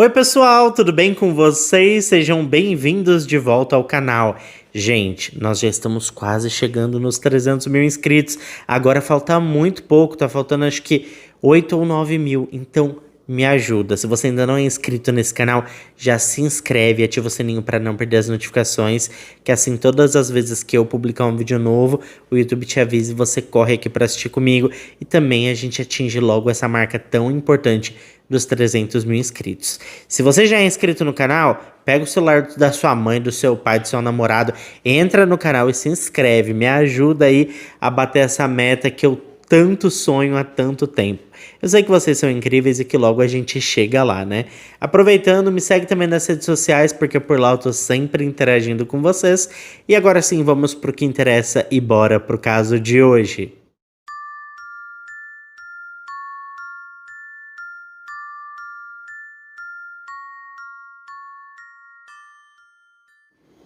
Oi pessoal, tudo bem com vocês? Sejam bem-vindos de volta ao canal. Gente, nós já estamos quase chegando nos 300 mil inscritos. Agora falta muito pouco, tá faltando acho que 8 ou 9 mil. Então me ajuda. Se você ainda não é inscrito nesse canal, já se inscreve e ativa o sininho para não perder as notificações. Que assim, todas as vezes que eu publicar um vídeo novo, o YouTube te avisa e você corre aqui para assistir comigo. E também a gente atinge logo essa marca tão importante dos 300 mil inscritos. Se você já é inscrito no canal, pega o celular da sua mãe, do seu pai, do seu namorado, entra no canal e se inscreve. Me ajuda aí a bater essa meta que eu tanto sonho há tanto tempo. Eu sei que vocês são incríveis e que logo a gente chega lá, né? Aproveitando, me segue também nas redes sociais, porque por lá eu tô sempre interagindo com vocês. E agora sim, vamos pro que interessa e bora pro caso de hoje.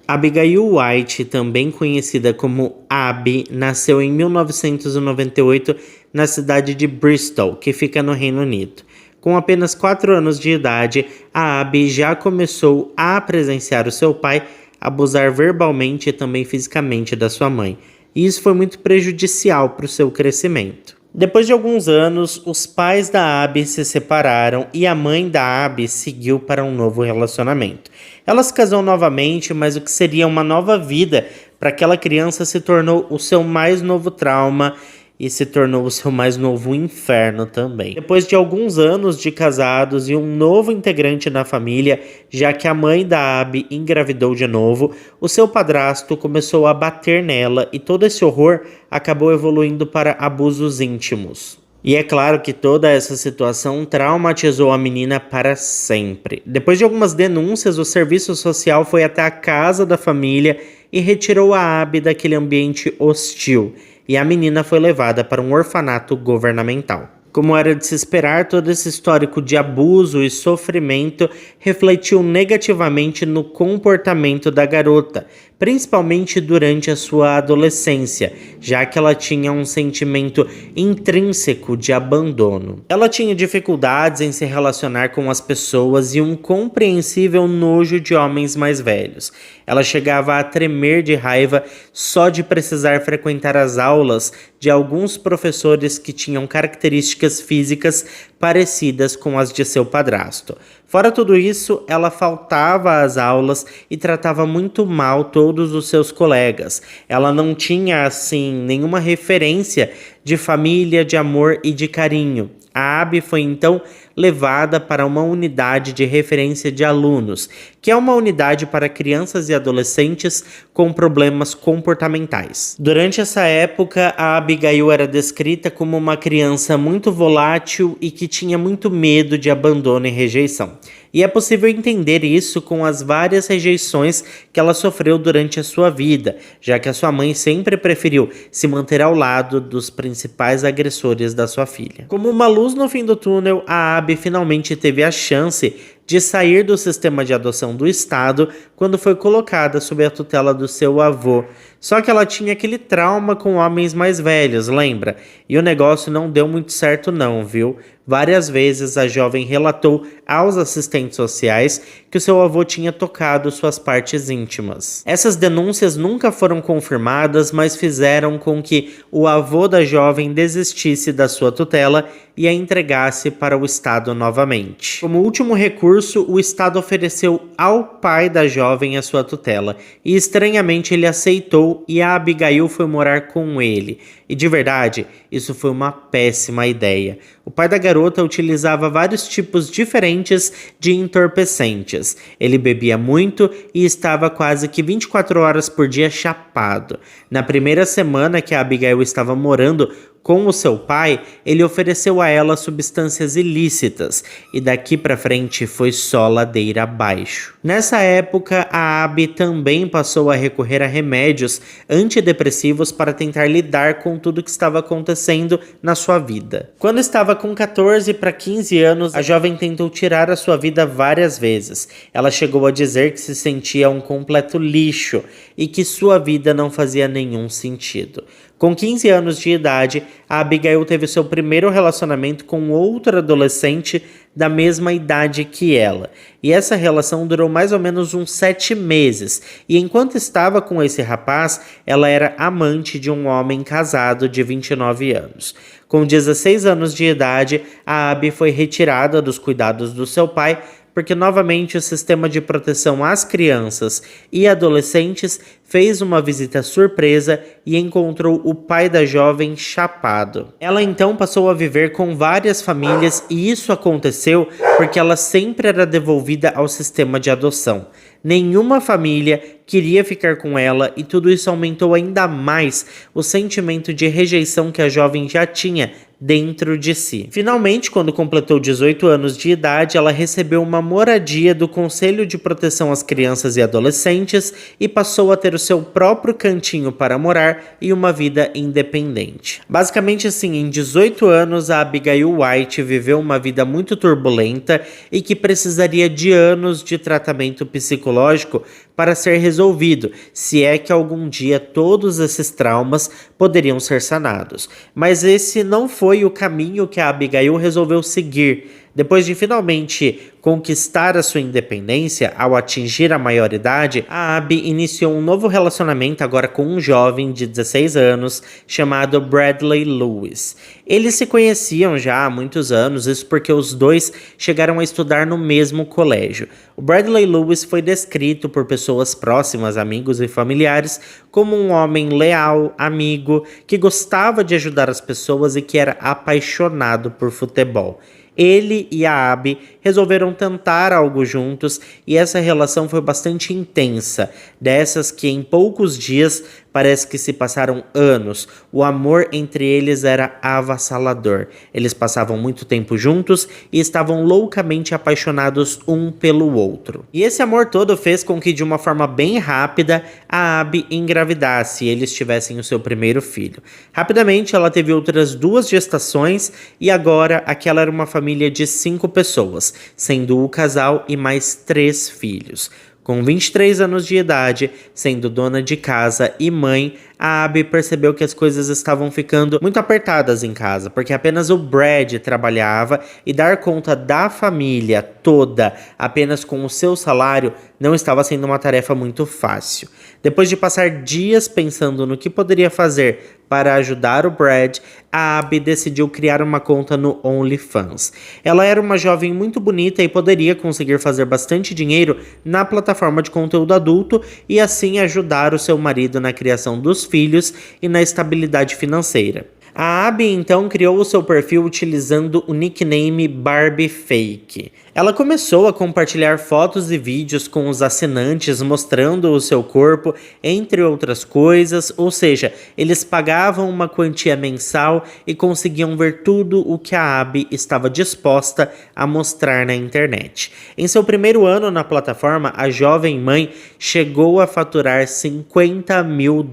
Abigail White, também conhecida como Abby, nasceu em 1998 na cidade de Bristol, que fica no Reino Unido. Com apenas 4 anos de idade, a Abby já começou a presenciar o seu pai abusar verbalmente e também fisicamente da sua mãe. E isso foi muito prejudicial para o seu crescimento. Depois de alguns anos, os pais da Abby se separaram e a mãe da Abby seguiu para um novo relacionamento. Ela se casou novamente, mas o que seria uma nova vida para aquela criança se tornou o seu mais novo trauma e se tornou o seu mais novo inferno também. Depois de alguns anos de casados e um novo integrante na família, já que a mãe da Abby engravidou de novo, o seu padrasto começou a bater nela e todo esse horror acabou evoluindo para abusos íntimos. E é claro que toda essa situação traumatizou a menina para sempre. Depois de algumas denúncias, o serviço social foi até a casa da família e retirou a Abby daquele ambiente hostil. E a menina foi levada para um orfanato governamental. Como era de se esperar, todo esse histórico de abuso e sofrimento refletiu negativamente no comportamento da garota, principalmente durante a sua adolescência, já que ela tinha um sentimento intrínseco de abandono. Ela tinha dificuldades em se relacionar com as pessoas e um compreensível nojo de homens mais velhos. Ela chegava a tremer de raiva só de precisar frequentar as aulas de alguns professores que tinham características físicas parecidas com as de seu padrasto. Fora tudo isso, ela faltava às aulas e tratava muito mal todos os seus colegas. Ela não tinha, assim, nenhuma referência de família, de amor e de carinho. A Abby foi então levada para uma unidade de referência de alunos, que é uma unidade para crianças e adolescentes com problemas comportamentais. Durante essa época, a Abigail era descrita como uma criança muito volátil e que tinha muito medo de abandono e rejeição. E é possível entender isso com as várias rejeições que ela sofreu durante a sua vida, já que a sua mãe sempre preferiu se manter ao lado dos principais agressores da sua filha. Como uma luz no fim do túnel, a Abby finalmente teve a chance de sair do sistema de adoção do estado quando foi colocada sob a tutela do seu avô. Só que ela tinha aquele trauma com homens mais velhos, lembra? E o negócio não deu muito certo não, viu? Várias vezes a jovem relatou aos assistentes sociais que o seu avô tinha tocado suas partes íntimas. Essas denúncias nunca foram confirmadas, mas fizeram com que o avô da jovem desistisse da sua tutela e a entregasse para o estado novamente. Como último recurso, o estado ofereceu ao pai da jovem a sua tutela, e estranhamente ele aceitou e a Abigail foi morar com ele. E de verdade, isso foi uma péssima ideia. O pai da garota utilizava vários tipos diferentes de entorpecentes. Ele bebia muito e estava quase que 24 horas por dia chapado. Na primeira semana que a Abigail estava morando com o seu pai, ele ofereceu a ela substâncias ilícitas e daqui para frente foi só ladeira abaixo. Nessa época, a Abby também passou a recorrer a remédios antidepressivos para tentar lidar com tudo que estava acontecendo na sua vida. Quando estava com 14 para 15 anos, a jovem tentou tirar a sua vida várias vezes. Ela chegou a dizer que se sentia um completo lixo e que sua vida não fazia nenhum sentido. Com 15 anos de idade, a Abigail teve seu primeiro relacionamento com outro adolescente da mesma idade que ela. E essa relação durou mais ou menos uns 7 meses. E enquanto estava com esse rapaz, ela era amante de um homem casado de 29 anos. Com 16 anos de idade, a Abby foi retirada dos cuidados do seu pai porque novamente o sistema de proteção às crianças e adolescentes fez uma visita surpresa e encontrou o pai da jovem chapado. Ela então passou a viver com várias famílias e isso aconteceu porque ela sempre era devolvida ao sistema de adoção. Nenhuma família queria ficar com ela e tudo isso aumentou ainda mais o sentimento de rejeição que a jovem já tinha dentro de si. Finalmente, quando completou 18 anos de idade, ela recebeu uma moradia do Conselho de Proteção às Crianças e Adolescentes e passou a ter o seu próprio cantinho para morar e uma vida independente. Basicamente assim, em 18 anos, a Abigail White viveu uma vida muito turbulenta e que precisaria de anos de tratamento psicológico para ser resolvido, se é que algum dia todos esses traumas poderiam ser sanados. Mas esse não foi o caminho que a Abigail resolveu seguir. Depois de finalmente conquistar a sua independência ao atingir a maioridade, a Abby iniciou um novo relacionamento agora com um jovem de 16 anos chamado Bradley Lewis. Eles se conheciam já há muitos anos, isso porque os dois chegaram a estudar no mesmo colégio. O Bradley Lewis foi descrito por pessoas próximas, amigos e familiares, como um homem leal, amigo, que gostava de ajudar as pessoas e que era apaixonado por futebol. Ele e a Abby resolveram tentar algo juntos e essa relação foi bastante intensa, dessas que em poucos dias parece que se passaram anos. O amor entre eles era avassalador. Eles passavam muito tempo juntos e estavam loucamente apaixonados um pelo outro. E esse amor todo fez com que de uma forma bem rápida a Abby engravidasse e eles tivessem o seu primeiro filho. Rapidamente ela teve outras 2 gestações e agora aquela era uma família de 5 pessoas, sendo o casal e mais 3 filhos. Com 23 anos de idade, sendo dona de casa e mãe, a Abby percebeu que as coisas estavam ficando muito apertadas em casa, porque apenas o Brad trabalhava e dar conta da família toda apenas com o seu salário não estava sendo uma tarefa muito fácil. Depois de passar dias pensando no que poderia fazer para ajudar o Brad, a Abby decidiu criar uma conta no OnlyFans. Ela era uma jovem muito bonita e poderia conseguir fazer bastante dinheiro na plataforma de conteúdo adulto e assim ajudar o seu marido na criação dos filhos e na estabilidade financeira. A Abby então criou o seu perfil utilizando o nickname Barbie Fake. Ela começou a compartilhar fotos e vídeos com os assinantes mostrando o seu corpo, entre outras coisas, ou seja, eles pagavam uma quantia mensal e conseguiam ver tudo o que a Abby estava disposta a mostrar na internet. Em seu primeiro ano na plataforma, a jovem mãe chegou a faturar $50 mil,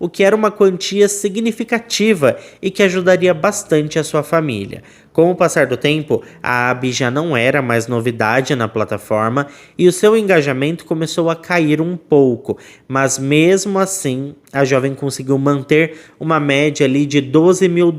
o que era uma quantia significativa e que ajudaria bastante a sua família. Com o passar do tempo, a Abby já não era mais novidade na plataforma e o seu engajamento começou a cair um pouco, mas mesmo assim a jovem conseguiu manter uma média ali de $12 mil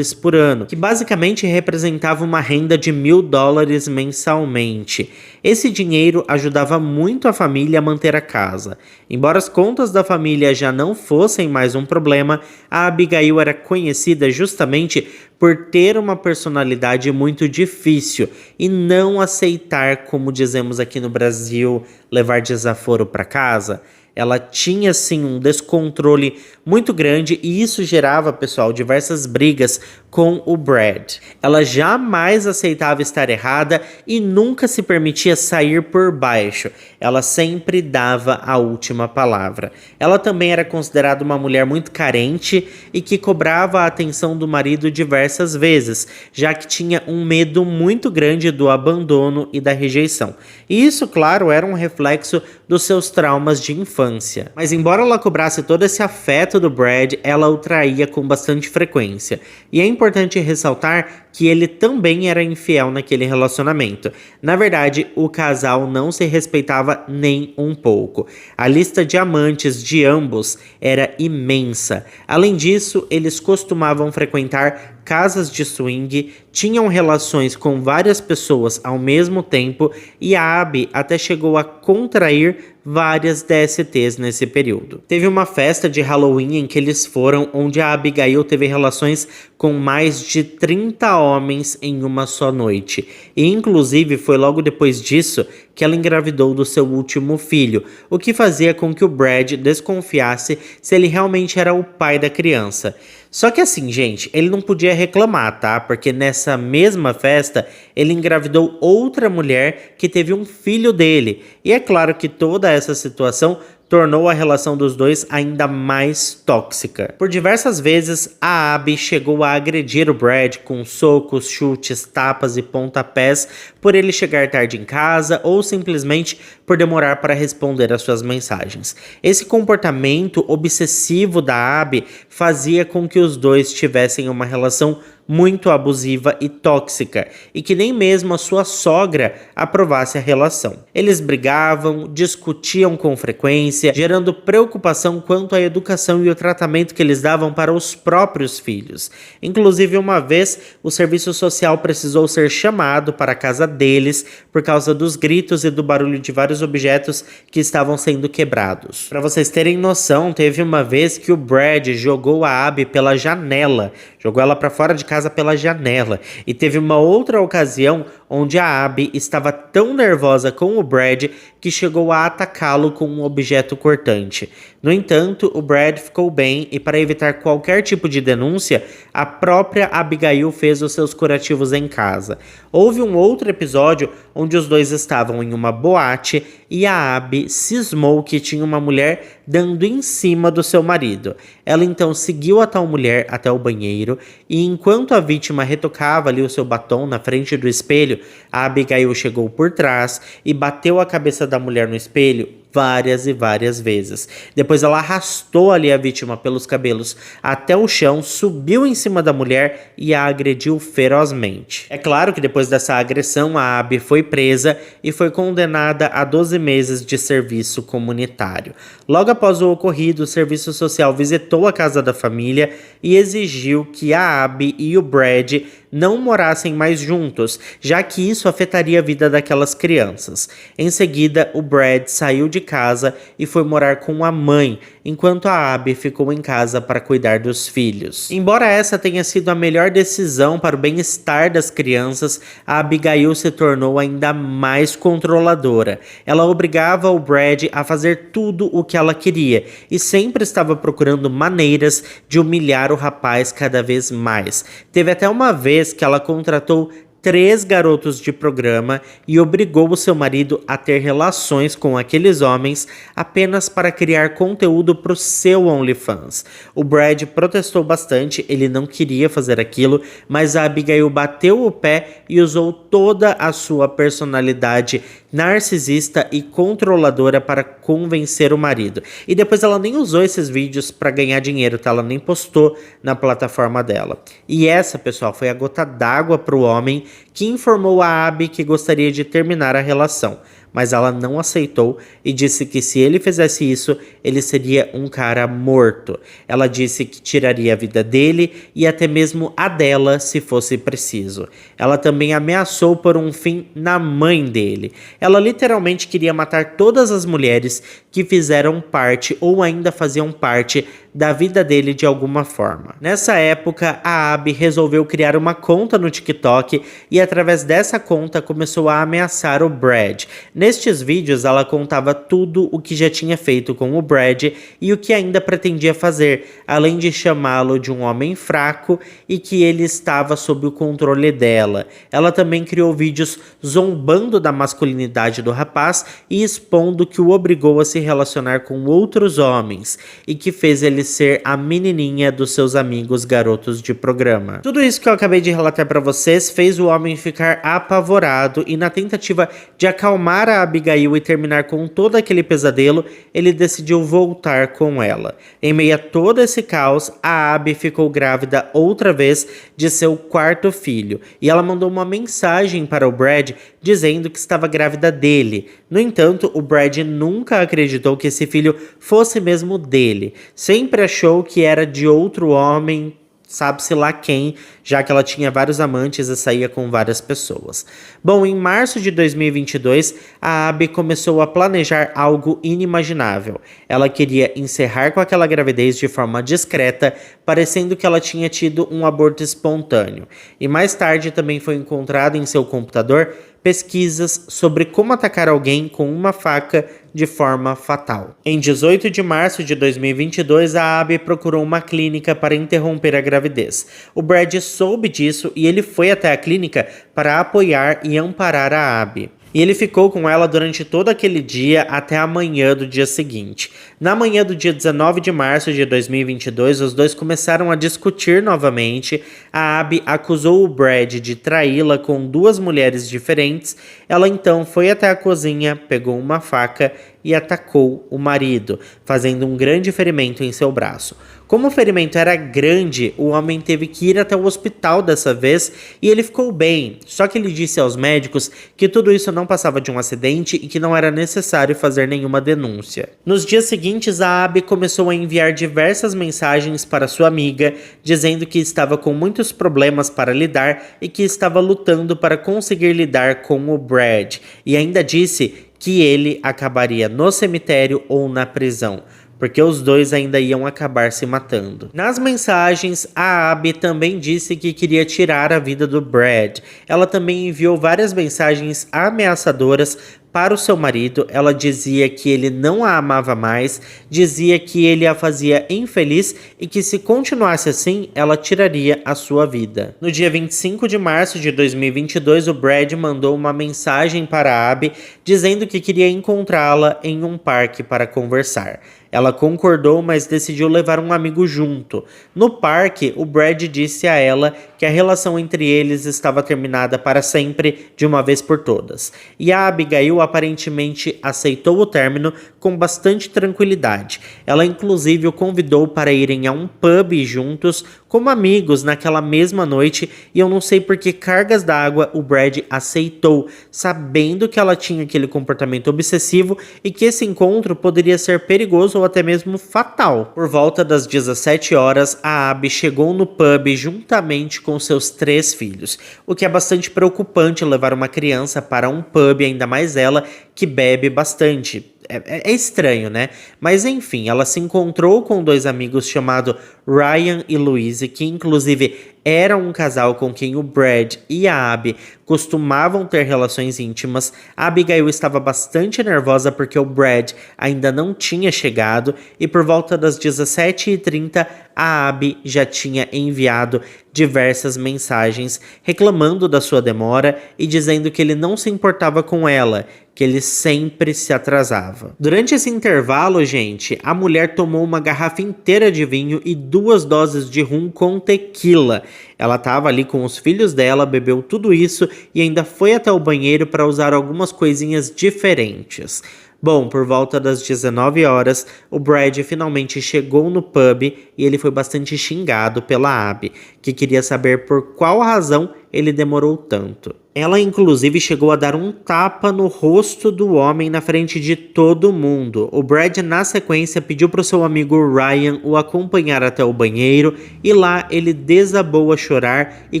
por ano, que basicamente representava uma renda de $1.000 mensalmente. Esse dinheiro ajudava muito a família a manter a casa. Embora as contas da família já não fossem mais um problema, a Abigail era conhecida justamente por ter uma personalidade muito difícil e não aceitar, como dizemos aqui no Brasil, levar desaforo para casa. Ela tinha sim um descontrole muito grande e isso gerava, pessoal, diversas brigas com o Brad. Ela jamais aceitava estar errada e nunca se permitia sair por baixo. Ela sempre dava a última palavra. Ela também era considerada uma mulher muito carente e que cobrava a atenção do marido diversas vezes, já que tinha um medo muito grande do abandono e da rejeição. E isso, claro, era um reflexo dos seus traumas de infância. Mas embora ela cobrasse todo esse afeto do Brad, ela o traía com bastante frequência. E é importante ressaltar que ele também era infiel naquele relacionamento. Na verdade, o casal não se respeitava nem um pouco. A lista de amantes de ambos era imensa. Além disso, eles costumavam frequentar casas de swing, tinham relações com várias pessoas ao mesmo tempo e a Abby até chegou a contrair várias DSTs nesse período. Teve uma festa de Halloween em que eles foram, onde a Abigail teve relações com mais de 30 homens em uma só noite. E inclusive foi logo depois disso que ela engravidou do seu último filho, o que fazia com que o Brad desconfiasse se ele realmente era o pai da criança. Só que assim, gente, ele não podia reclamar, tá? Porque nessa mesma festa, ele engravidou outra mulher que teve um filho dele. E é claro que toda essa situação tornou a relação dos dois ainda mais tóxica. Por diversas vezes, a Abby chegou a agredir o Brad com socos, chutes, tapas e pontapés por ele chegar tarde em casa ou simplesmente por demorar para responder às suas mensagens. Esse comportamento obsessivo da Abby fazia com que os dois tivessem uma relação muito abusiva e tóxica, e que nem mesmo a sua sogra aprovasse a relação. Eles brigavam, discutiam com frequência, gerando preocupação quanto à educação e o tratamento que eles davam para os próprios filhos. Inclusive, uma vez, o serviço social precisou ser chamado para a casa deles por causa dos gritos e do barulho de vários objetos que estavam sendo quebrados. Para vocês terem noção, teve uma vez que o Brad jogou a Abby pela janela, jogou ela para fora de casa pela janela. E teve uma outra ocasião onde a Abby estava tão nervosa com o Brad que chegou a atacá-lo com um objeto cortante. No entanto, o Brad ficou bem e, para evitar qualquer tipo de denúncia, a própria Abigail fez os seus curativos em casa. Houve um outro episódio onde os dois estavam em uma boate e a Abby cismou que tinha uma mulher dando em cima do seu marido. Ela então seguiu a tal mulher até o banheiro e, enquanto a vítima retocava ali o seu batom na frente do espelho, a Abigail chegou por trás e bateu a cabeça da mulher no espelho várias e várias vezes. Depois ela arrastou ali a vítima pelos cabelos até o chão, subiu em cima da mulher e a agrediu ferozmente. É claro que depois dessa agressão a Abby foi presa e foi condenada a 12 meses de serviço comunitário. Logo após o ocorrido, o serviço social visitou a casa da família e exigiu que a Abby e o Brad não morassem mais juntos, já que isso afetaria a vida daquelas crianças. Em seguida, o Brad saiu de casa e foi morar com a mãe, enquanto a Abby ficou em casa para cuidar dos filhos. Embora essa tenha sido a melhor decisão para o bem-estar das crianças, a Abigail se tornou ainda mais controladora. Ela obrigava o Brad a fazer tudo o que ela queria e sempre estava procurando maneiras de humilhar o rapaz cada vez mais. Teve até uma vez que ela contratou 3 garotos de programa e obrigou o seu marido a ter relações com aqueles homens apenas para criar conteúdo para o seu OnlyFans. O Brad protestou bastante, ele não queria fazer aquilo, mas a Abigail bateu o pé e usou toda a sua personalidade narcisista e controladora para convencer o marido. E depois ela nem usou esses vídeos para ganhar dinheiro, tá? Ela nem postou na plataforma dela. E essa, pessoal, foi a gota d'água para o homem que informou a Abby que gostaria de terminar a relação, mas ela não aceitou e disse que se ele fizesse isso, ele seria um cara morto. Ela disse que tiraria a vida dele e até mesmo a dela se fosse preciso. Ela também ameaçou por um fim na mãe dele. Ela literalmente queria matar todas as mulheres que fizeram parte ou ainda faziam parte da vida dele de alguma forma. Nessa época, a Abby resolveu criar uma conta no TikTok e através dessa conta começou a ameaçar o Brad. Nestes vídeos, ela contava tudo o que já tinha feito com o Brad e o que ainda pretendia fazer, além de chamá-lo de um homem fraco e que ele estava sob o controle dela. Ela também criou vídeos zombando da masculinidade do rapaz e expondo que o obrigou a se relacionar com outros homens e que fez ele ser a menininha dos seus amigos garotos de programa. Tudo isso que eu acabei de relatar para vocês fez o homem ficar apavorado e, na tentativa de acalmar a Abigail e terminar com todo aquele pesadelo, ele decidiu voltar com ela. Em meio a todo esse caos, a Abby ficou grávida outra vez de seu 4º filho e ela mandou uma mensagem para o Brad dizendo que estava grávida dele. No entanto, o Brad nunca acreditou que esse filho fosse mesmo dele. Sempre achou que era de outro homem sabe-se lá quem, já que ela tinha vários amantes e saía com várias pessoas. Bom, em março de 2022, a Abby começou a planejar algo inimaginável. Ela queria encerrar com aquela gravidez de forma discreta, parecendo que ela tinha tido um aborto espontâneo. E mais tarde também foi encontrado em seu computador pesquisas sobre como atacar alguém com uma faca de forma fatal. Em 18 de março de 2022, a Abby procurou uma clínica para interromper a gravidez. O Brad soube disso e ele foi até a clínica para apoiar e amparar a Abby. E ele ficou com ela durante todo aquele dia até a manhã do dia seguinte. Na manhã do dia 19 de março de 2022, os dois começaram a discutir novamente. A Abby acusou o Brad de traí-la com duas mulheres diferentes. Ela então foi até a cozinha, pegou uma faca e atacou o marido, fazendo um grande ferimento em seu braço. Como o ferimento era grande, o homem teve que ir até o hospital dessa vez e ele ficou bem, só que ele disse aos médicos que tudo isso não passava de um acidente e que não era necessário fazer nenhuma denúncia. Nos dias seguintes, a Abby começou a enviar diversas mensagens para sua amiga, dizendo que estava com muitos problemas para lidar e que estava lutando para conseguir lidar com o Brad, e ainda disse que ele acabaria no cemitério ou na prisão, porque os dois ainda iam acabar se matando. Nas mensagens, a Abby também disse que queria tirar a vida do Brad. Ela também enviou várias mensagens ameaçadoras para o seu marido. Ela dizia que ele não a amava mais, dizia que ele a fazia infeliz e que se continuasse assim, ela tiraria a sua vida. No dia 25 de março de 2022, o Brad mandou uma mensagem para a Abby dizendo que queria encontrá-la em um parque para conversar. Ela concordou, mas decidiu levar um amigo junto. No parque, o Brad disse a ela que a relação entre eles estava terminada para sempre, de uma vez por todas. E a Abigail aparentemente aceitou o término com bastante tranquilidade. Ela inclusive o convidou para irem a um pub juntos, como amigos, naquela mesma noite, e eu não sei por que cargas d'água o Brad aceitou, sabendo que ela tinha aquele comportamento obsessivo e que esse encontro poderia ser perigoso ou até mesmo fatal. Por volta das 17 horas, a Abby chegou no pub juntamente com seus 3 filhos, o que é bastante preocupante levar uma criança para um pub, ainda mais ela que bebe bastante. É estranho, né? Mas enfim, ela se encontrou com 2 amigos chamados Ryan e Louise, que inclusive eram um casal com quem o Brad e a Abby costumavam ter relações íntimas. A Abigail estava bastante nervosa porque o Brad ainda não tinha chegado e por volta das 17h30 a Abby já tinha enviado diversas mensagens reclamando da sua demora e dizendo que ele não se importava com ela, que ele sempre se atrasava. Durante esse intervalo, gente, a mulher tomou uma garrafa inteira de vinho e 2 doses de rum com tequila. Ela estava ali com os filhos dela, bebeu tudo isso e ainda foi até o banheiro para usar algumas coisinhas diferentes. Bom, por volta das 19 horas, o Brad finalmente chegou no pub e ele foi bastante xingado pela Abby, que queria saber por qual razão ele demorou tanto. Ela inclusive chegou a dar um tapa no rosto do homem na frente de todo mundo. O Brad, na sequência, pediu para o seu amigo Ryan o acompanhar até o banheiro e lá ele desabou a chorar e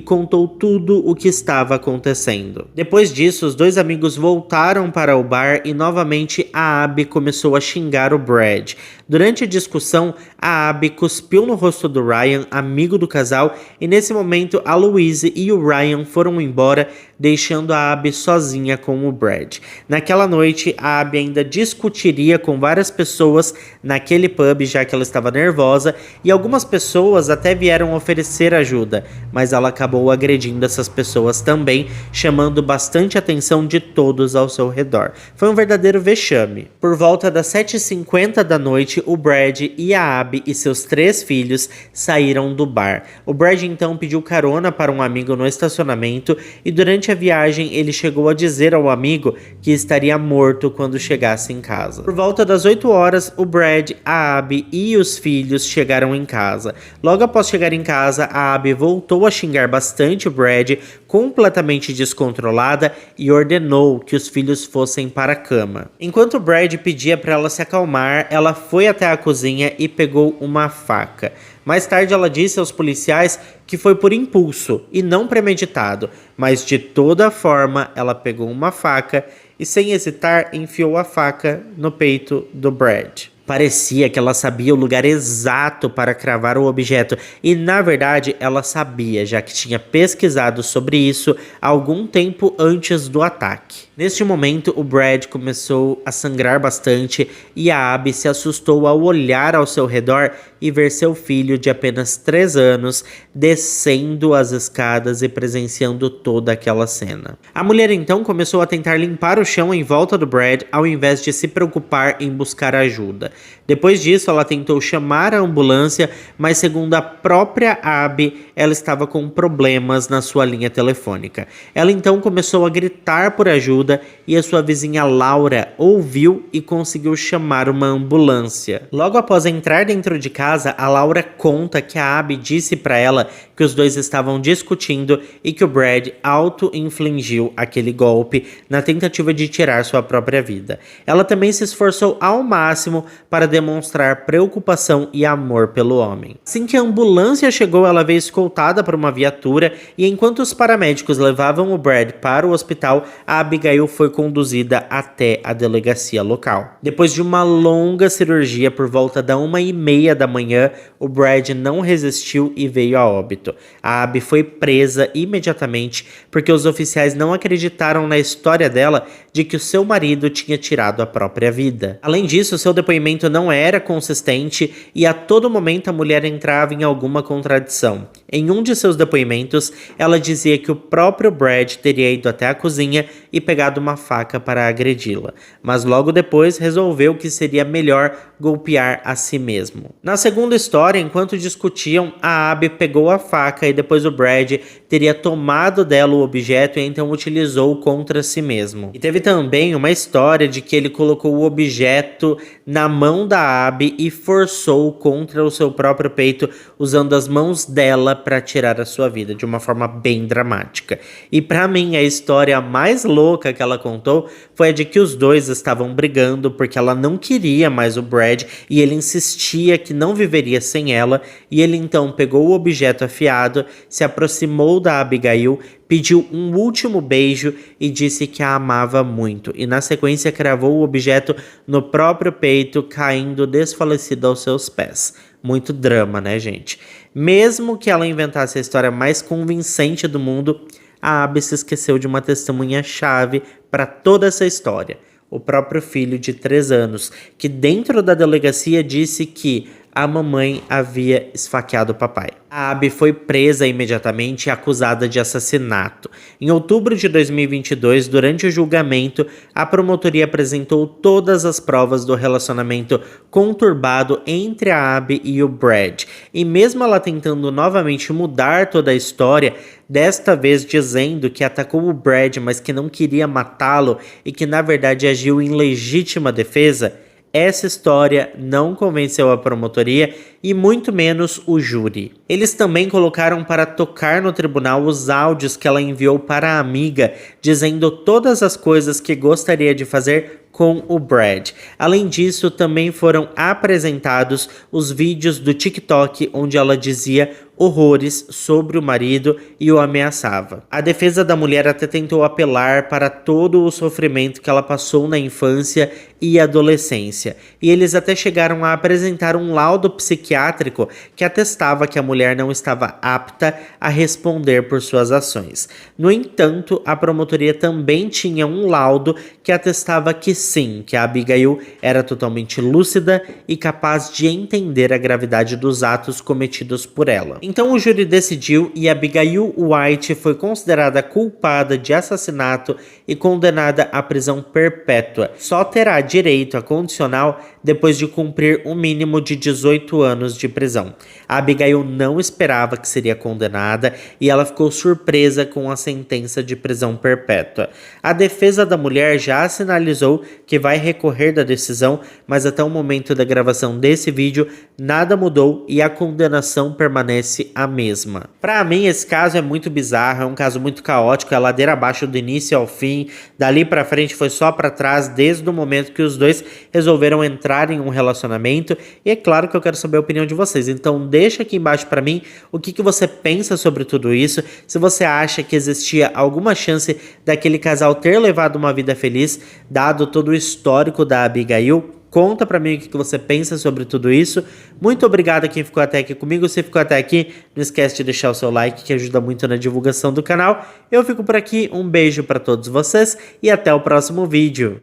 contou tudo o que estava acontecendo. Depois disso, os 2 amigos voltaram para o bar e novamente a Abby começou a xingar o Brad. Durante a discussão, a Abby cuspiu no rosto do Ryan, amigo do casal, e nesse momento a Louise e o Ryan foram embora, deixando a Abby sozinha com o Brad. Naquela noite, a Abby ainda discutiria com várias pessoas naquele pub, já que ela estava nervosa, e algumas pessoas até vieram oferecer ajuda, mas ela acabou agredindo essas pessoas também, chamando bastante atenção de todos ao seu redor. Foi um verdadeiro vexame. Por volta das 7h50 da noite, o Brad e a Abby e seus 3 filhos saíram do bar. O Brad então pediu carona para um amigo no estacionamento e durante a viagem ele chegou a dizer ao amigo que estaria morto quando chegasse em casa. Por volta das 8 horas, o Brad, a Abby e os filhos chegaram em casa. Logo após chegar em casa, a Abby voltou a xingar bastante o Brad, completamente descontrolada e ordenou que os filhos fossem para a cama. Enquanto Brad pedia para ela se acalmar, ela foi até a cozinha e pegou uma faca. Mais tarde ela disse aos policiais que foi por impulso e não premeditado, mas de toda forma ela pegou uma faca e sem hesitar enfiou a faca no peito do Brad. Parecia que ela sabia o lugar exato para cravar o objeto e, na verdade, ela sabia, já que tinha pesquisado sobre isso algum tempo antes do ataque. Neste momento, o Brad começou a sangrar bastante e a Abby se assustou ao olhar ao seu redor e ver seu filho de apenas 3 anos descendo as escadas e presenciando toda aquela cena. A mulher então começou a tentar limpar o chão em volta do Brad ao invés de se preocupar em buscar ajuda. Depois disso, ela tentou chamar a ambulância, mas segundo a própria Abby, ela estava com problemas na sua linha telefônica. Ela então começou a gritar por ajuda e a sua vizinha Laura ouviu e conseguiu chamar uma ambulância. Logo após entrar dentro de casa, a Laura conta que a Abby disse para ela que os dois estavam discutindo e que o Brad auto-infligiu aquele golpe na tentativa de tirar sua própria vida. Ela também se esforçou ao máximo para demonstrar preocupação e amor pelo homem. Assim que a ambulância chegou, ela veio escoltada por uma viatura e enquanto os paramédicos levavam o Brad para o hospital, a Abigail foi conduzida até a delegacia local. Depois de uma longa cirurgia por volta da 1h30 da manhã, o Brad não resistiu e veio a óbito. A Abby foi presa imediatamente porque os oficiais não acreditaram na história dela de que o seu marido tinha tirado a própria vida. Além disso, seu depoimento não era consistente e a todo momento a mulher entrava em alguma contradição. Em um de seus depoimentos, ela dizia que o próprio Brad teria ido até a cozinha e pegado uma faca para agredi-la, mas logo depois resolveu que seria melhor golpear a si mesmo. Na segunda história, enquanto discutiam, a Abby pegou a faca e depois o Brad teria tomado dela o objeto e então utilizou contra si mesmo. E teve também uma história de que ele colocou o objeto na mão da Abby e forçou contra o seu próprio peito, usando as mãos dela para tirar a sua vida, de uma forma bem dramática. E para mim, a história mais louca que ela contou foi a de que os dois estavam brigando porque ela não queria mais o Brad e ele insistia que não viveria sem ela, e ele então pegou o objeto afiado, se aproximou da Abigail, pediu um último beijo e disse que a amava muito, e na sequência cravou o objeto no próprio peito, caindo desfalecida aos seus pés. Muito drama, né, gente? Mesmo que ela inventasse a história mais convincente do mundo, a Abby se esqueceu de uma testemunha-chave para toda essa história. O próprio filho de 3 anos, que dentro da delegacia disse que a mamãe havia esfaqueado o papai. A Abby foi presa imediatamente e acusada de assassinato. Em outubro de 2022, durante o julgamento, a promotoria apresentou todas as provas do relacionamento conturbado entre a Abby e o Brad. E mesmo ela tentando novamente mudar toda a história, desta vez dizendo que atacou o Brad, mas que não queria matá-lo e que na verdade agiu em legítima defesa, essa história não convenceu a promotoria e muito menos o júri. Eles também colocaram para tocar no tribunal os áudios que ela enviou para a amiga, dizendo todas as coisas que gostaria de fazer com o Brad. Além disso, também foram apresentados os vídeos do TikTok onde ela dizia horrores sobre o marido e o ameaçava. A defesa da mulher até tentou apelar para todo o sofrimento que ela passou na infância e adolescência, e eles até chegaram a apresentar um laudo psiquiátrico que atestava que a mulher não estava apta a responder por suas ações. No entanto, a promotoria também tinha um laudo que atestava que sim, que a Abigail era totalmente lúcida e capaz de entender a gravidade dos atos cometidos por ela. Então o júri decidiu e Abigail White foi considerada culpada de assassinato e condenada à prisão perpétua. Só terá direito a condicional depois de cumprir um mínimo de 18 anos de prisão. A Abigail não esperava que seria condenada e ela ficou surpresa com a sentença de prisão perpétua. A defesa da mulher já sinalizou que vai recorrer da decisão, mas até o momento da gravação desse vídeo nada mudou e a condenação permanece permanece a mesma. Pra mim, esse caso é muito bizarro, é um caso muito caótico, é ladeira abaixo do início ao fim, dali pra frente foi só pra trás, desde o momento que os dois resolveram entrar em um relacionamento, e é claro que eu quero saber a opinião de vocês, então deixa aqui embaixo pra mim o que você pensa sobre tudo isso, se você acha que existia alguma chance daquele casal ter levado uma vida feliz, dado todo o histórico da Abigail. Conta pra mim o que você pensa sobre tudo isso. Muito obrigado a quem ficou até aqui comigo. Se ficou até aqui, não esquece de deixar o seu like, que ajuda muito na divulgação do canal. Eu fico por aqui, um beijo pra todos vocês e até o próximo vídeo.